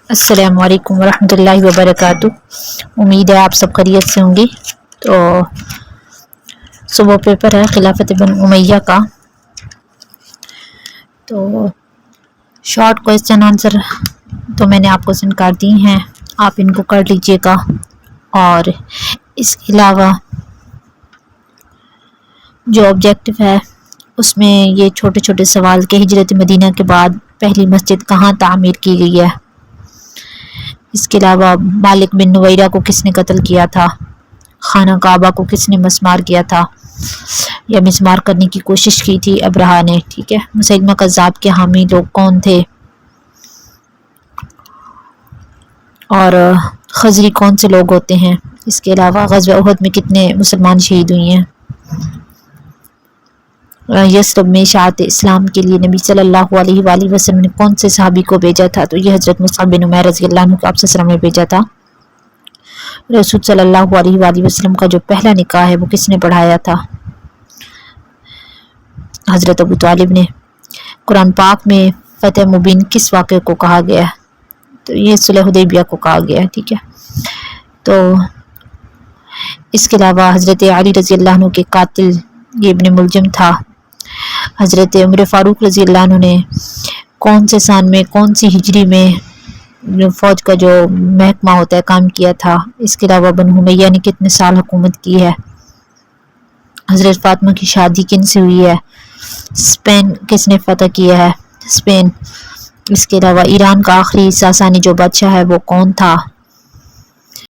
السلام علیکم ورحمۃ اللہ وبرکاتہ۔ امید ہے آپ سب خیریت سے ہوں گے۔ تو صبح پیپر ہے خلافت بن امیہ کا، تو شارٹ کویسچن آنسر تو میں نے آپ کو سینڈ کر دی ہیں، آپ ان کو کر لیجئے گا۔ اور اس کے علاوہ جو آبجیکٹو ہے اس میں یہ چھوٹے چھوٹے سوال کہ ہجرت مدینہ کے بعد پہلی مسجد کہاں تعمیر کی گئی ہے، اس کے علاوہ مالک بن نویرہ کو کس نے قتل کیا تھا، خانہ کعبہ کو کس نے مسمار کیا تھا یا مسمار کرنے کی کوشش کی تھی ابرہہ نے، ٹھیک ہے، مسیلمہ کذاب کے حامی لوگ کون تھے، اور خضری کون سے لوگ ہوتے ہیں، اس کے علاوہ غزوہ احد میں کتنے مسلمان شہید ہوئی ہیں، یثرب میں اشاعت اسلام کے لیے نبی صلی اللہ علیہ وآلہ وسلم نے کون سے صحابی کو بھیجا تھا، تو یہ حضرت مصعب بن عمیر رضی اللہ عنہ کو آپ صلی اللہ علیہ وسلم نے بھیجا تھا۔ رسول صلی اللہ علیہ وآلہ وسلم کا جو پہلا نکاح ہے وہ کس نے پڑھایا تھا، حضرت ابو طالب نے۔ قرآن پاک میں فتح مبین کس واقعے کو کہا گیا ہے، تو یہ صلح حدیبیہ کو کہا گیا ہے، ٹھیک ہے۔ تو اس کے علاوہ حضرت علی رضی اللہ عنہ کے قاتل یہ ابن ملجم تھا۔ حضرت عمر فاروق رضی اللہ عنہ نے کون سے سال میں کون سی ہجری میں فوج کا جو محکمہ ہوتا ہے کام کیا تھا، اس کے علاوہ بنو امیہ نے کتنے سال حکومت کی ہے، حضرت فاطمہ کی شادی کن سے ہوئی ہے، اسپین کس نے فتح کیا ہے، اسپین۔ اس کے علاوہ ایران کا آخری ساسانی جو بادشاہ ہے وہ کون تھا،